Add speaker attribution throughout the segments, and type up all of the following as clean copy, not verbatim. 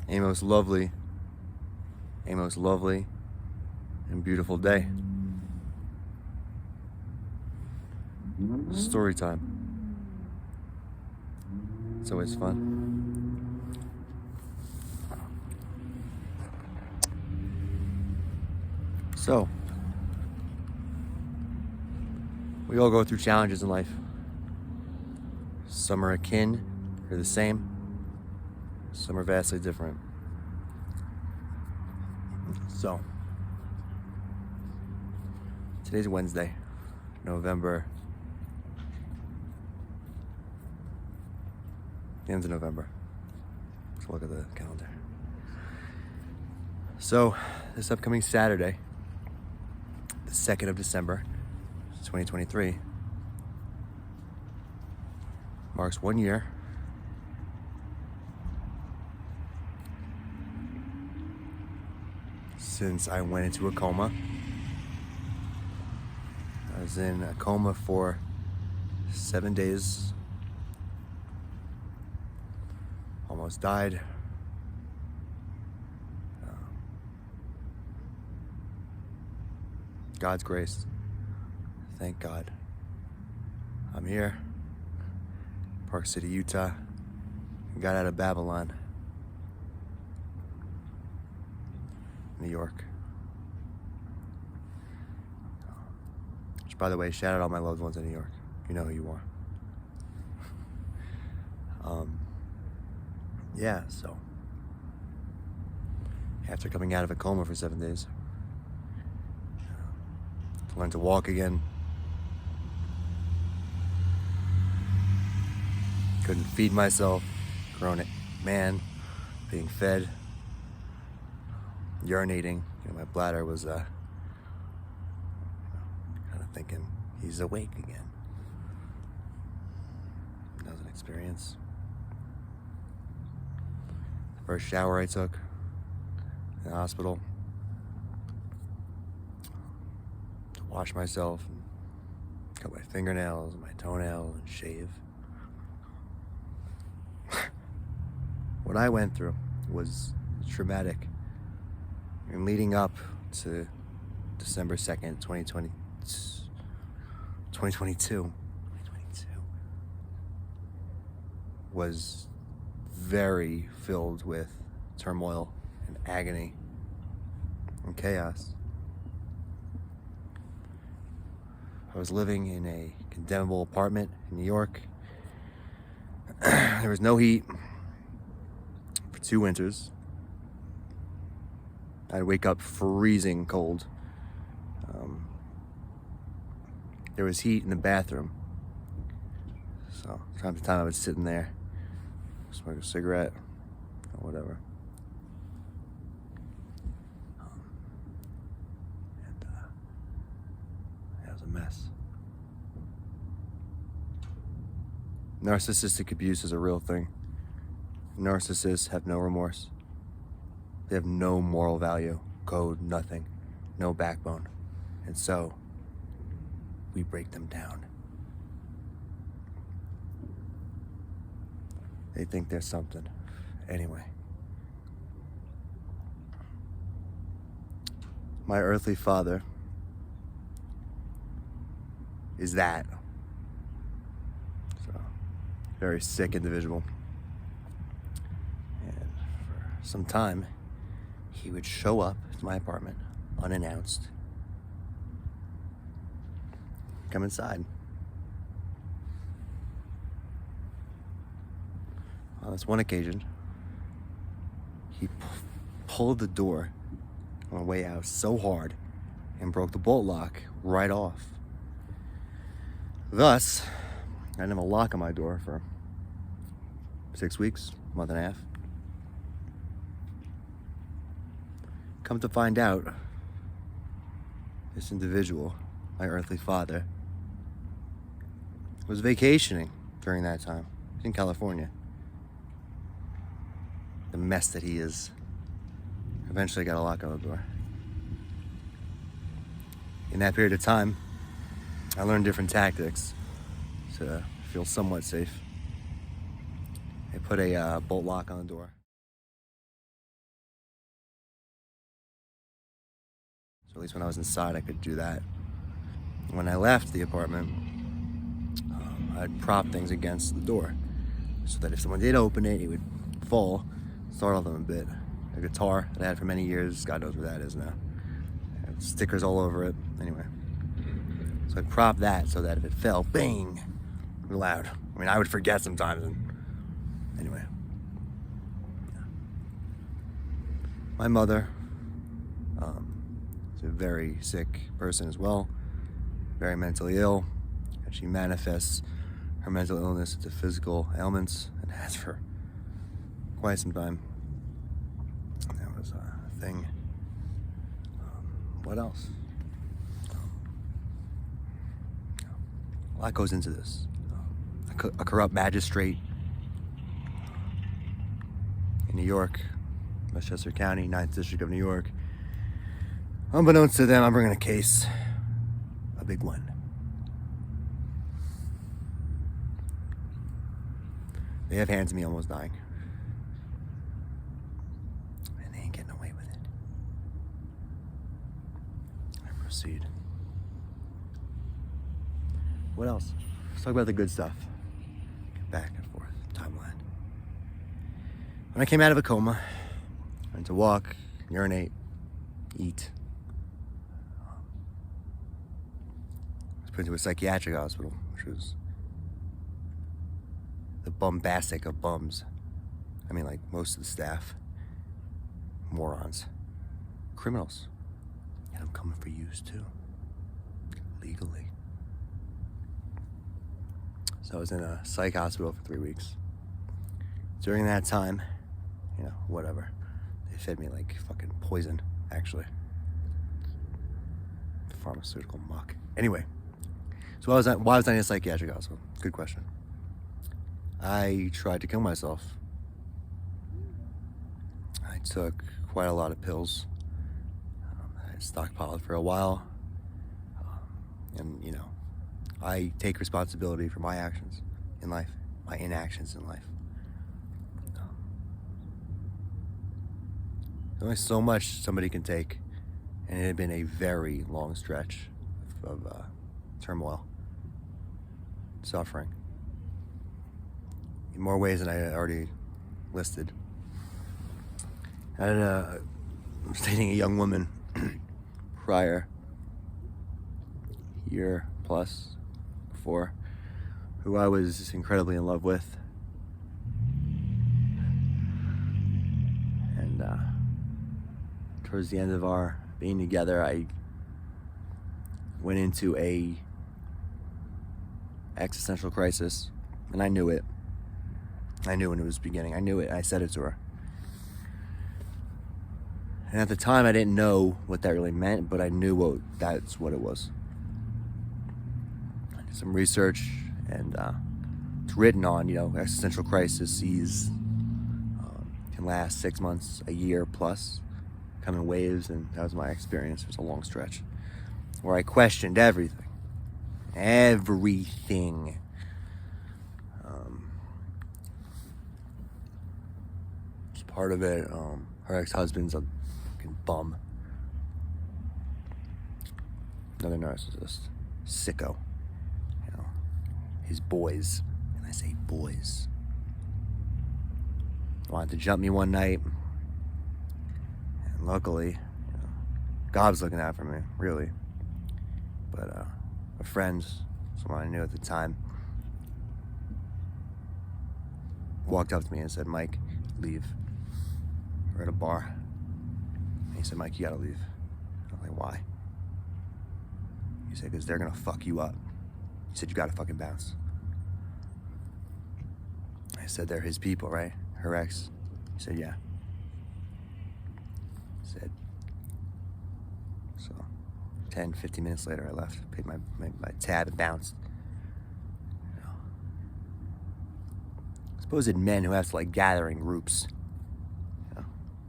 Speaker 1: a most lovely and beautiful day. Story time. It's always fun. So, we all go through challenges in life. Some are akin or the same. Some are vastly different. So, today's Wednesday, November. The end of November. Let's look at the calendar. So, this upcoming Saturday, the 2nd of December, 2023, marks 1 year since I went into a coma. I was in a coma for 7 days. Almost died. God's grace. Thank God. I'm here, Park City, Utah. Got out of Babylon, New York. Which, by the way, shout out all my loved ones in New York. You know who you are. Yeah, so after coming out of a coma for 7 days, to learn to walk again. Couldn't feed myself, grown man, being fed, urinating. My bladder was kind of thinking, he's awake again. That was an experience. First shower I took in the hospital to wash myself and cut my fingernails and my toenails and shave. What I went through was traumatic. And leading up to December 2nd, 2022 was very filled with turmoil and agony and chaos. I was living in a condemnable apartment in New York. There was no heat for 2 winters. I'd wake up freezing cold. There was heat in the bathroom. So, time to time I would sit in there, smoke a cigarette, or whatever. It was a mess. Narcissistic abuse is a real thing. Narcissists have no remorse. They have no moral value, code, nothing, no backbone. And so, we break them down. They think they're something. Anyway. My earthly father is that. So, very sick individual. And for some time, he would show up to my apartment unannounced. Come inside. On this one occasion, he pulled the door on the way out so hard and broke the bolt lock right off. Thus, I didn't have a lock on my door for 6 weeks, month and a half. Come to find out, this individual, my earthly father, was vacationing during that time in California. The mess that he is. Eventually got a lock on the door. In that period of time, I learned different tactics to feel somewhat safe. I put a bolt lock on the door. At least when I was inside, I could do that. When I left the apartment, I'd prop things against the door so that if someone did open it, it would fall, startle them a bit. A guitar that I had for many years, God knows where that is now. I had stickers all over it. Anyway, so I'd prop that so that if it fell, bang, loud. I mean, I would forget sometimes. And anyway, my mother is a very sick person as well, very mentally ill, and she manifests her mental illness into physical ailments and has for quite some time. That was a thing. What else? A lot goes into this. A corrupt magistrate in New York, Westchester County, 9th District of New York. Unbeknownst to them, I'm bringing a case, a big one. They have hands me almost dying. And they ain't getting away with it. I proceed. What else? Let's talk about the good stuff. Get back and forth, timeline. When I came out of a coma, I went to walk, urinate, eat. I was put into a psychiatric hospital, which was the bombastic of bums. I mean, like, most of the staff, morons, criminals. And I'm coming for yous too, legally. So I was in a psych hospital for 3 weeks. During that time, whatever, they fed me like fucking poison, actually. Pharmaceutical muck. Anyway, so why was I in a psychiatric hospital? Good question. I tried to kill myself. I took quite a lot of pills. I stockpiled for a while. And, I take responsibility for my actions in life, my inactions in life. There's only so much somebody can take, and it had been a very long stretch of turmoil, suffering, in more ways than I had already listed. I was dating a young woman prior, year plus before, who I was incredibly in love with. And towards the end of our being together, I went into a existential crisis, and I knew it. I knew when it was beginning. I knew it. I said it to her. And at the time, I didn't know what that really meant, but I knew that's what it was. I did some research, and it's written on, existential crises can last 6 months, a year plus, come in waves, and that was my experience. It was a long stretch where I questioned everything. Everything. It's part of it. Her ex-husband's a fucking bum. Another narcissist. Sicko. His boys. And I say boys. Wanted to jump me one night. And luckily, God was looking out for me, really. But a friend, someone I knew at the time, walked up to me and said, "Mike, leave. We're at a bar." And he said, "Mike, you gotta leave." I was like, "Why?" He said, "Because they're gonna fuck you up." He said, "You gotta fucking bounce." I said, "They're his people, right? Her ex?" He said, "Yeah." I said, so 10, 15 minutes later, I left, paid my tab, and bounced. Supposed men who have to gather in groups,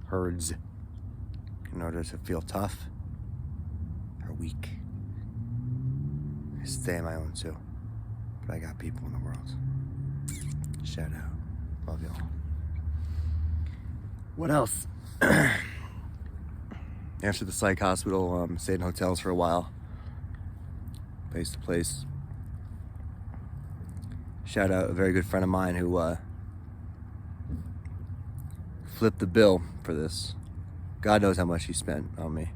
Speaker 1: herds, in order to feel tough are weak. I stay on my own too, but I got people in the world. Shout out. Love y'all. What else? After the psych hospital, stayed in hotels for a while, place to place. Shout out a very good friend of mine who flipped the bill for this. God knows how much he spent on me.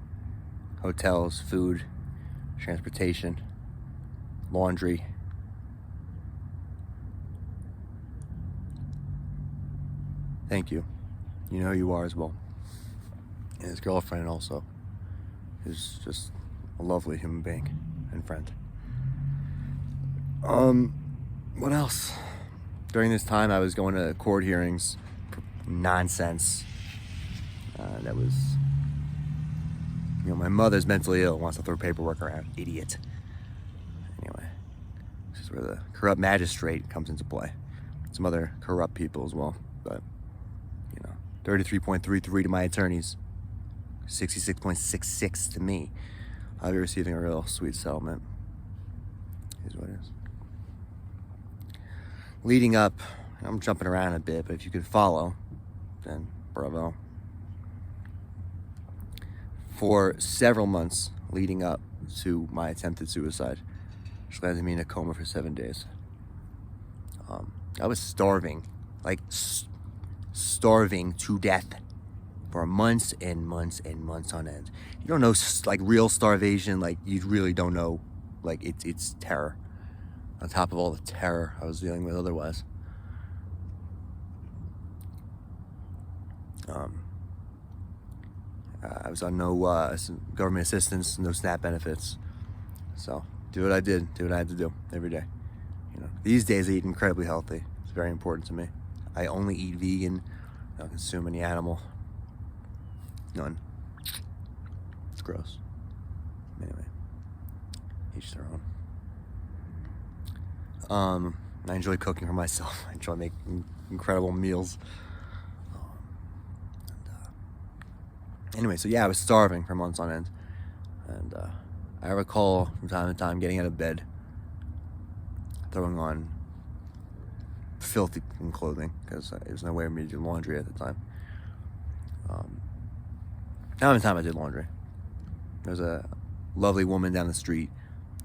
Speaker 1: Hotels, food, transportation, laundry. Thank you. You know who you are as well. And his girlfriend also is just a lovely human being and friend. What else? During this time, I was going to court hearings for nonsense. That was, my mother's mentally ill, wants to throw paperwork around. Idiot. Anyway, this is where the corrupt magistrate comes into play. Some other corrupt people as well, but 33.33 to my attorneys, 66.66 to me. I'll be receiving a real sweet settlement. Is what it is. Leading up, I'm jumping around a bit, but if you could follow, then bravo. For several months leading up to my attempted suicide, which landed me in a coma for 7 days. I was starving, starving to death for months and months and months on end. You don't know real starvation, you really don't know, it's terror. On top of all the terror I was dealing with otherwise. I was on no government assistance, no SNAP benefits. So, do what I did, do what I had to do every day. These days I eat incredibly healthy. It's very important to me. I only eat vegan. I don't consume any animal. None. It's gross. Anyway, each their own. I enjoy cooking for myself. I enjoy making incredible meals. Anyway, so yeah, I was starving for months on end. And I recall from time to time getting out of bed, throwing on filthy clothing, because there was no way for me to do laundry at the time. Time to time I did laundry. There was a lovely woman down the street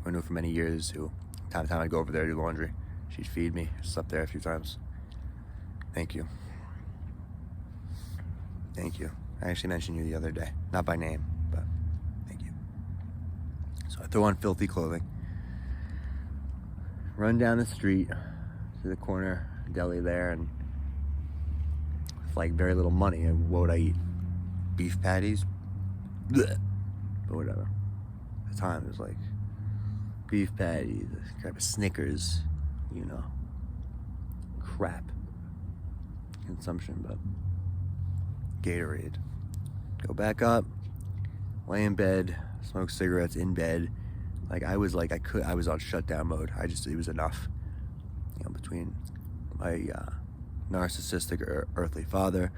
Speaker 1: who I knew for many years who, time to time I'd go over there to do laundry. She'd feed me. Slept there a few times. Thank you. Thank you. I actually mentioned you the other day. Not by name, but thank you. So I throw on filthy clothing, run down the street to the corner deli there, and with very little money, what would I eat? Beef patties? Blech. But whatever. At the time, it was beef patties, grab a Snickers, crap consumption, but Gatorade. Go back up, lay in bed, smoke cigarettes in bed. I was on shutdown mode. It was enough. Between my narcissistic earthly father,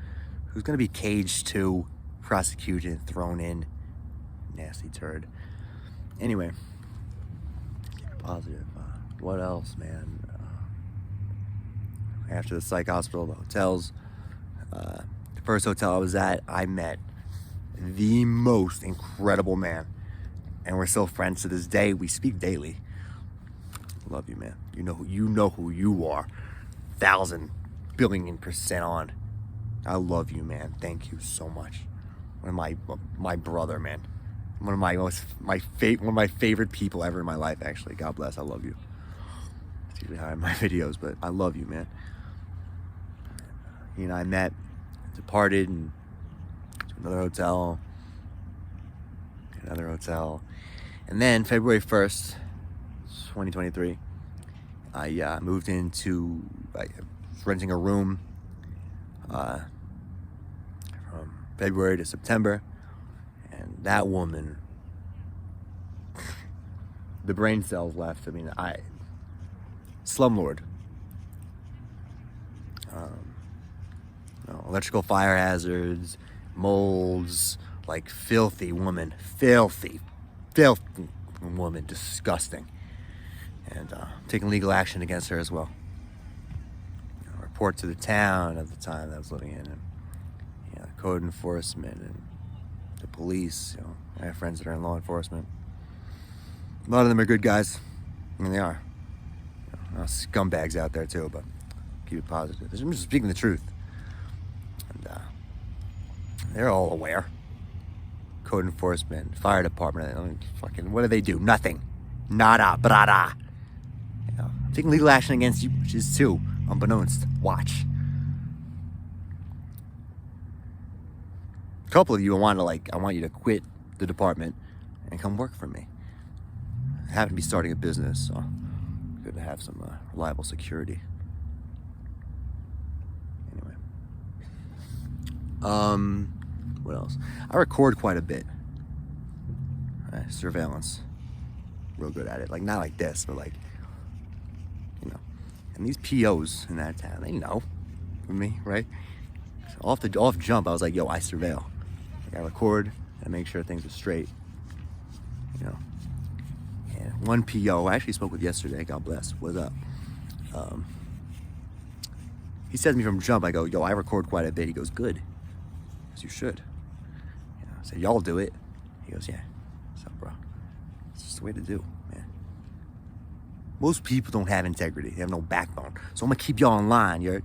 Speaker 1: who's gonna be caged too, prosecuted, thrown in, nasty turd. Anyway, positive. What else, man? After the psych hospital, the hotels. The first hotel I was at, I met the most incredible man, and we're still friends to this day. We speak daily. Love you, man. You know who you are. 1,000 billion% on. I love you, man. Thank you so much. One of my brother, man. One of my favorite people ever in my life, actually. God bless. I love you. It's usually how I have my videos, but I love you, man. I met, departed, and to another hotel, and then February 1st, 2023, I moved into, I was renting a room from February to September, and that woman, the brain cells left. Slumlord. Electrical fire hazards, molds, filthy woman, filthy woman, disgusting. And taking legal action against her as well. Report to the town at the time that I was living in, and code enforcement, and the police. I have friends that are in law enforcement. A lot of them are good guys. I mean, they are. Scumbags out there too, but keep it positive. I'm just speaking the truth. And they're all aware. Code enforcement, fire department, fucking, what do they do? Nothing. Nada, brada. I'm taking legal action against you, which is too, unbeknownst. Watch. A couple of you I want you to quit the department and come work for me. I happen to be starting a business, so good to have some reliable security. Anyway. What else? I record quite a bit. Surveillance. Real good at it. Like, not like this, but like, and these POs in that town, they know me, right? So off jump, I was like, yo, I surveil. Like, I record and make sure things are straight. And one PO I actually spoke with yesterday, God bless, what's up? He says to me from jump, I go, yo, I record quite a bit. He goes, good. As you should. I said, y'all do it. He goes, yeah. What's up, bro? It's just the way to do, man. Most people don't have integrity. They have no backbone. So I'm gonna keep y'all in line, you heard?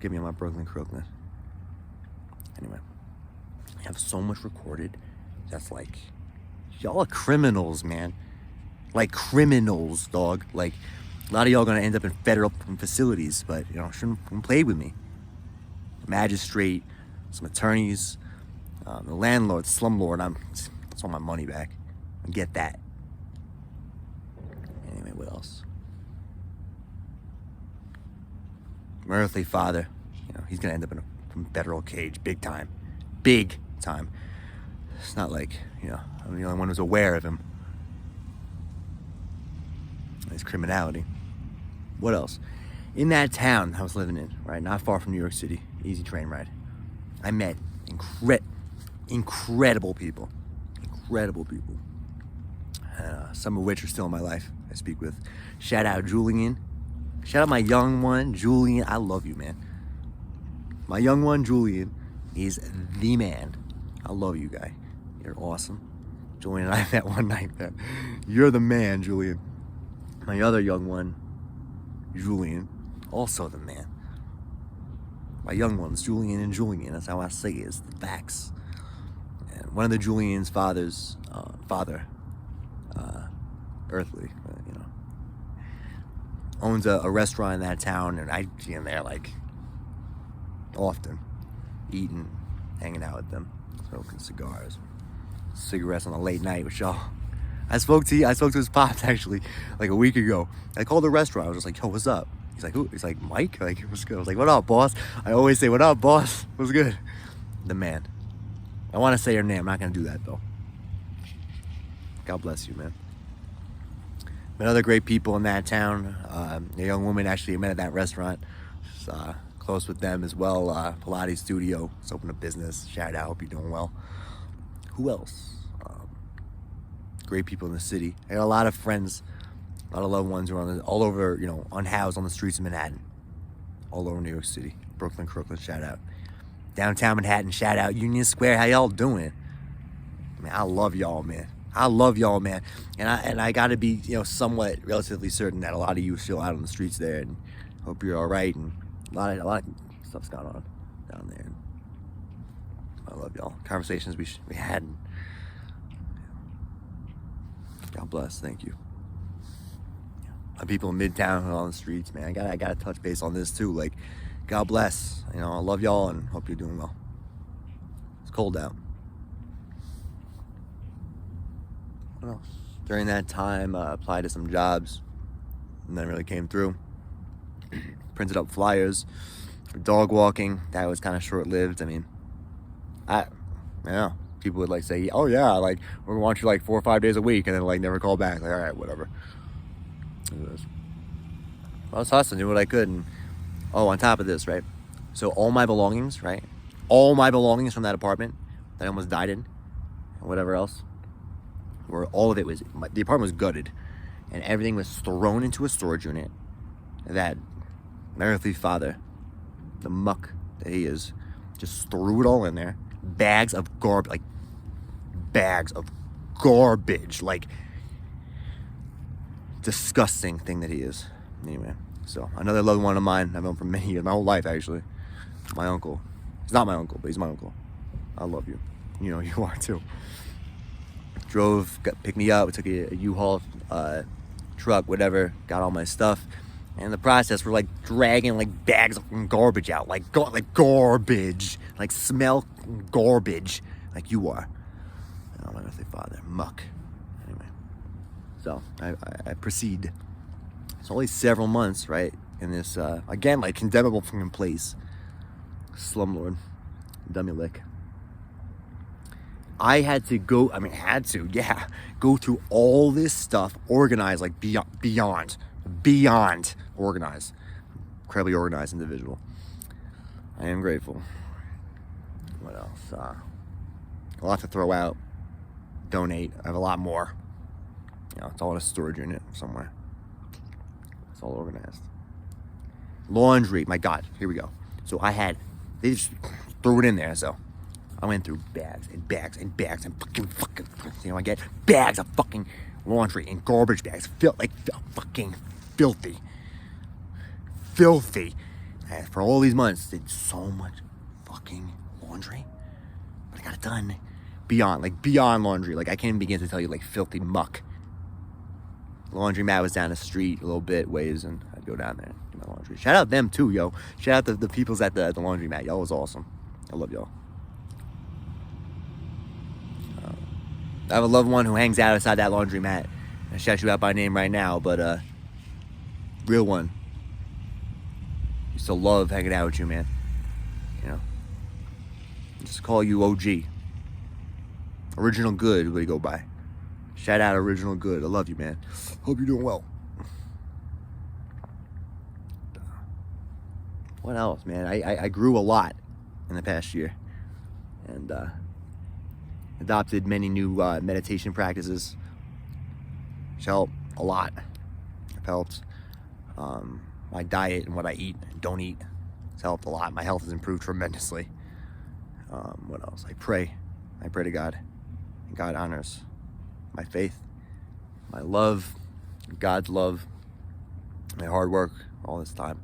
Speaker 1: Give me my Brooklyn. Anyway, I have so much recorded that's like, y'all are criminals, man. Like criminals, dog. Like, a lot of y'all gonna end up in federal facilities, but shouldn't play with me. Magistrate, some attorneys, the landlord, slumlord. I just want my money back. I get that. Anyway, what else? My earthly father, he's gonna end up in a federal cage, big time. Big time. It's not like, I'm the only one who's aware of him. His criminality. What else? In that town I was living in, right, not far from New York City, easy train ride, I met incredible people. Some of which are still in my life. I speak with. Shout out Julian. Shout out my young one, Julian. I love you, man. My young one, Julian, is the man. I love you, guy. You're awesome. Julian and I met one night, man. You're the man, Julian. My other young one, Julian, also the man. My young ones, Julian and Julian. That's how I say it. It's the facts. And one of the Julian's father, earthly, owns a restaurant in that town, and I see him there like often, eating, hanging out with them, smoking cigars, cigarettes on a late night with y'all. I spoke to his pops actually like a week ago. I called the restaurant. I was just like, yo, what's up? He's like, who? He's like, Mike? Like, what's good? I was like, what up, boss? I always say, what up, boss? What's good? The man. I want to say her name. I'm not going to do that, though. God bless you, man. Met other great people in that town. A young woman actually I met at that restaurant. Just, close with them as well. Pilates studio. Let's open a business. Shout out. Hope you're doing well. Who else? Great people in the city. I got a lot of friends, a lot of loved ones who are all over, unhoused on the streets of Manhattan. All over New York City. Brooklyn, shout out. Downtown Manhattan, shout out. Union Square, how y'all doing? Man, I love y'all, man. And I gotta be, somewhat relatively certain that a lot of you are still out on the streets there, and hope you're all right. And a lot of stuff's gone on down there. I love y'all. Conversations we had. God bless. Thank you. People in Midtown and on the streets, man. I gotta touch base on this too. Like, God bless. I love y'all and hope you're doing well. It's cold out. What else? During that time, applied to some jobs. And then really came through. Printed up flyers for dog walking. That was kind of short-lived. I mean, people would say, oh yeah, like, we want you 4 or 5 days a week, and then never call back. Like, all right, whatever. I was hustling, doing what I could. And on top of this, right? So all my belongings, right? All my belongings from that apartment that I almost died in, and whatever else, all of it was, the apartment was gutted, and everything was thrown into a storage unit that my earthly father, the muck that he is, just threw it all in there. Bags of garbage, bags of garbage. Like, disgusting thing that he is. Anyway, so another loved one of mine I've known for many years, my whole life actually. My uncle. He's not my uncle, but he's my uncle. I love you. You know, you are too. Picked me up. We took a U-Haul truck, whatever. Got all my stuff. And in the process, we're like dragging like bags of garbage out, like garbage, like smell garbage, like you are. I don't know if they father muck. Anyway, so I proceed. It's only several months, right, in this again like condemnable fucking place, slumlord, dummy lick. I had to go. Go through all this stuff, organized like beyond organized, incredibly organized individual. I am grateful. What else? A lot to throw out, donate. I have a lot more. You know, it's all in a storage unit somewhere. It's all organized. Laundry. My God, here we go. So they just threw it in there. So I went through bags and bags and bags and fucking, you know, I get bags of fucking laundry in garbage bags, fucking filthy. And for all these months, did so much fucking laundry, but I got it done beyond laundry. Like, I can't even begin to tell you, like, filthy muck. The laundromat was down the street a little bit ways, and I'd go down there and do my laundry. Shout out them too, yo. Shout out the peoples at the laundromat. Y'all was awesome. I love y'all. I have a loved one who hangs out outside that laundromat. I shout you out by name right now, but real one. Used to love hanging out with you, man. You know, just call you OG. Original Good, what do you go by? Shout out Original Good. I love you, man. Hope you're doing well. What else, man? I grew a lot in the past year, and adopted many new meditation practices, which helped a lot. I've helped my diet and what I eat and don't eat. It's helped a lot. My health has improved tremendously. What else? I pray to God, and God honors my faith, my love, God's love, my hard work all this time.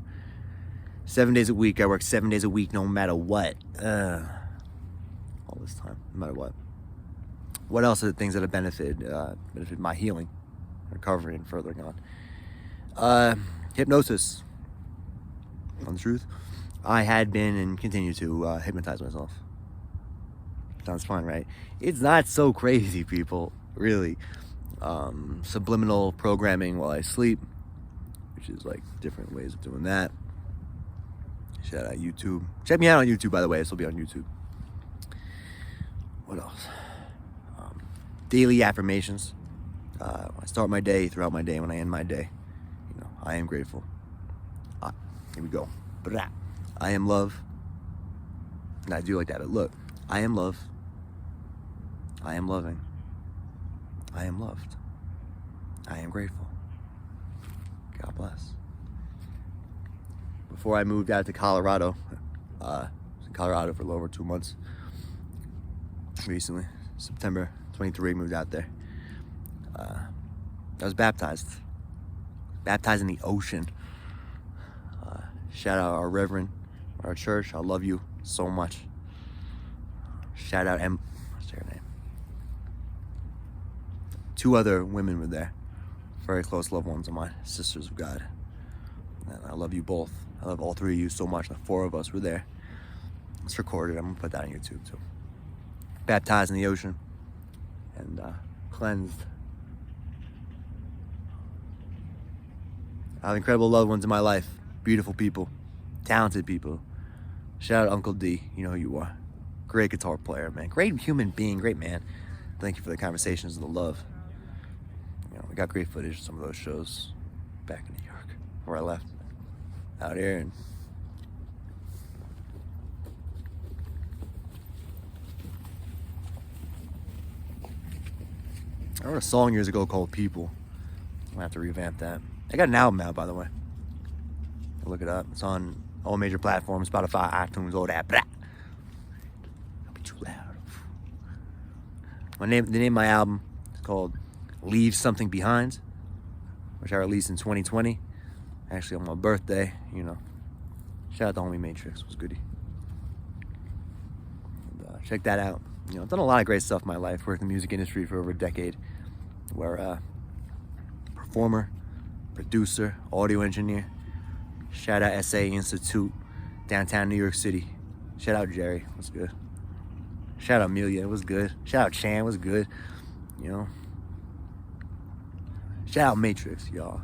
Speaker 1: 7 days a week. I work 7 days a week, no matter what. All this time, no matter what. What else are the things that have benefited my healing, recovery, and furthering on? Hypnosis. On the truth, I had been and continue to hypnotize myself. Sounds fun, right? It's not so crazy, people. Really. Subliminal programming while I sleep, which is like different ways of doing that. Shout out YouTube. Check me out on YouTube, by the way. This will be on YouTube. What else? Daily affirmations. When I start my day, throughout my day, when I end my day, you know, I am grateful. Here we go. I am love. And I do like that. But look, I am love. I am loving. I am loved. I am grateful. God bless. Before I moved out to Colorado, I was in Colorado for a little over 2 months. Recently, September 23, moved out there. I was baptized in the ocean. Shout out our reverend, our church. I love you so much. Shout out what's her name? 2 other women were there, very close loved ones of mine, sisters of God. And I love you both. I love all 3 of you so much. The 4 of us were there. It's recorded. I'm gonna put that on YouTube too. Baptized in the ocean and cleansed. I have incredible loved ones in my life. Beautiful people, talented people. Shout out Uncle D. You know who you are. Great guitar player, man. Great human being. Great man. Thank you for the conversations and the love. You know, we got great footage of some of those shows back in New York, where I left out here. And I wrote a song years ago called People. I'm gonna have to revamp that. I got an album out, by the way. Look it up. It's on all major platforms, Spotify, iTunes, all that. Blah. Don't be too loud. The name of my album is called Leave Something Behind, which I released in 2020, actually on my birthday, you know. Shout out to homie Matrix, was goodie. And, check that out. You know, I've done a lot of great stuff in my life. Worked in the music industry for over a decade. Where performer, producer, audio engineer. Shout out SA Institute, downtown New York City. Shout out Jerry, what's good. Shout out Amelia, it was good. Shout out Chan, was good. You know. Shout out Matrix, y'all.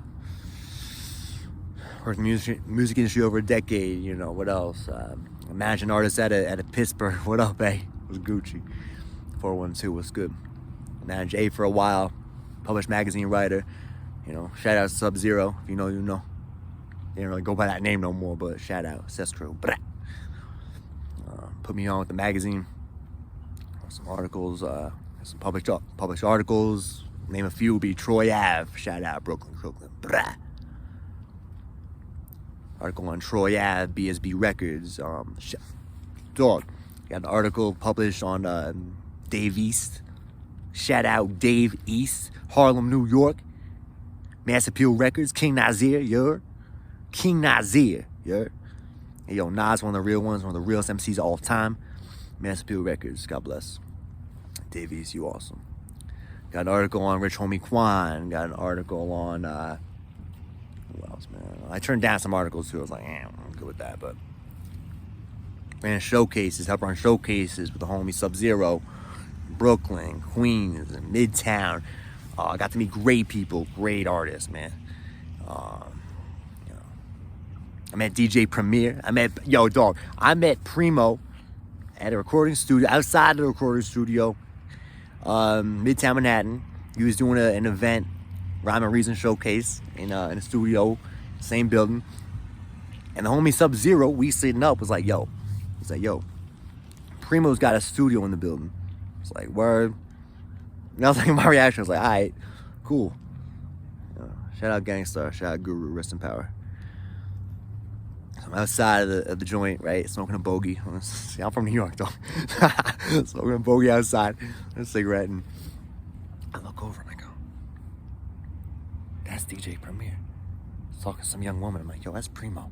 Speaker 1: Worked in the music industry over a decade, you know, what else? Managing artist at a Pittsburgh, what up, eh? It was Gucci. 412, what's good. Managed A for a while, published magazine writer, you know, shout out Sub-Zero, if you know, you know. They didn't really go by that name no more, but shout out, Sestro. Put me on with the magazine. Some articles, some published articles. Name a few would be Troy Ave. Shout out Brooklyn. Brah. Article on Troy Ave, BSB Records. Dog. Got an article published on Dave East. Shout out Dave East. Harlem, New York. Mass Appeal Records. King Nazir, you're. King Nazir, you're. Hey, yo, Nas, one of the real ones, one of the realest MCs of all time. Mass Appeal Records, God bless. Dave East, you awesome. Got an article on Rich Homie Quan. Got an article on, who else, man? I turned down some articles too. I was like, I'm good with that, but ran showcases, helped run showcases with the homie Sub-Zero, Brooklyn, Queens, and Midtown. I got to meet great people, great artists, man. You know, I met DJ Premier. I met Primo at a recording studio, outside of the recording studio, Midtown Manhattan. He was doing an event, Rhyme and Reason showcase in a studio, same building. And the homie Sub-Zero, we sitting up, was like, yo. He's like, yo, Primo's got a studio in the building. It's like, word. And I was like, my reaction was like, all right, cool. Shout out Gangstar, shout out Guru, rest in power. So I'm outside of the joint, right, smoking a bogey. See, I'm from New York, though. Smoking a bogey outside, a cigarette, and I look over and I go, that's DJ Premier. He's talking to some young woman. I'm like, yo, that's Primo.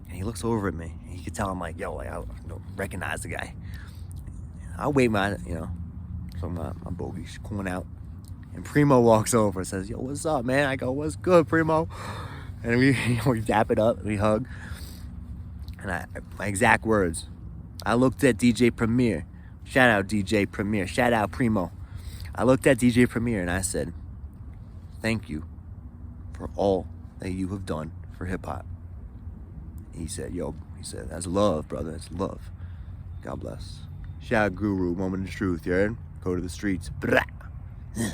Speaker 1: And he looks over at me, and you can tell I'm like, yo, like, I don't recognize the guy. I wait so my bogey's cooling out. And Primo walks over and says, yo, what's up, man? I go, what's good, Primo? And we dap it up, we hug. And my exact words, I looked at DJ Premier. Shout out DJ Premier. Shout out Primo. I looked at DJ Premier and I said, thank you for all that you have done for hip-hop. He said, that's love, brother. That's love. God bless. Shout out Guru, moment of truth, you heard? Go to the streets. Blah. So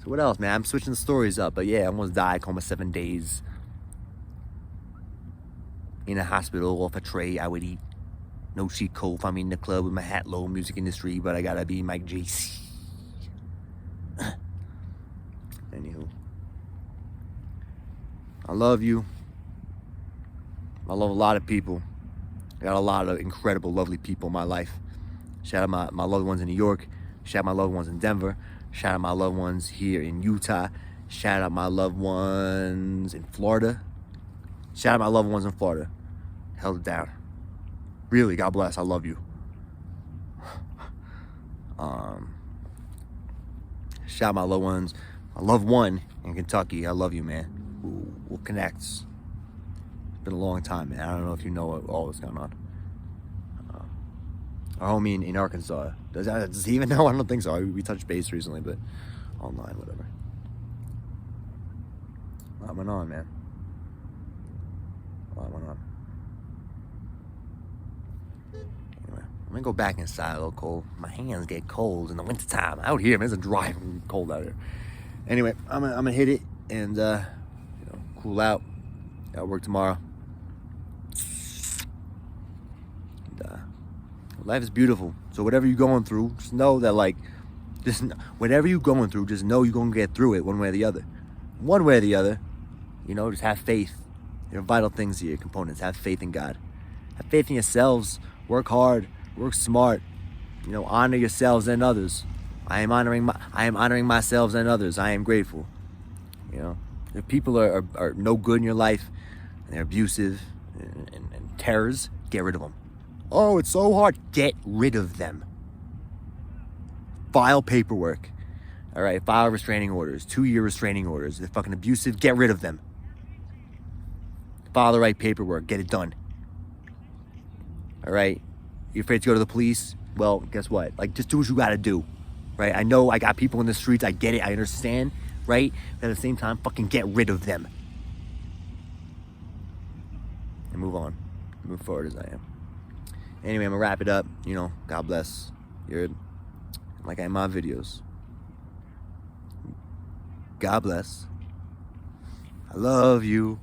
Speaker 1: what else, man? I'm switching the stories up, but yeah, I almost died, coma 7 days. In a hospital, off a tray, I would eat. No cheat code, find me in the club with my hat low, music industry, but I gotta be Mike JC. Anywho. I love you. I love a lot of people. I got a lot of incredible, lovely people in my life. Shout out my loved ones in New York. Shout out my loved ones in Denver. Shout out my loved ones here in Utah. Shout out my loved ones in Florida. Shout out my loved ones in Florida. Held it down. Really, God bless. I love you. Shout out my loved ones. I love one in Kentucky. I love you, man. We'll connect. It's been a long time, man. I don't know if you know all that's going on. Our homie in Arkansas. Does he even know? I don't think so. We touched base recently, but online, whatever. A lot went on, man. A lot went on. Anyway, I'm gonna go back inside a little cold. My hands get cold in the wintertime. Out here, man, it's a dry cold out here. Anyway, I'm gonna hit it and cool out. Got work tomorrow. Life is beautiful. So whatever you're going through, just know that whatever you're going through, just know you're gonna get through it one way or the other. One way or the other, just have faith. Your vital things here, components. Have faith in God. Have faith in yourselves. Work hard. Work smart. You know, honor yourselves and others. I am honoring myself and others. I am grateful. You know, if people are no good in your life and they're abusive and terrors, get rid of them. Oh, it's so hard. Get rid of them. File paperwork. All right, file restraining orders, 2-year restraining orders. They're fucking abusive. Get rid of them. File the right paperwork. Get it done. All right, you're afraid to go to the police? Well, guess what? Like, just do what you gotta do, right? I know I got people in the streets. I get it. I understand, right? But at the same time, fucking get rid of them. And move on. Move forward as I am. Anyway, I'm gonna wrap it up. You know, God bless. You're like I in my videos. God bless. I love you.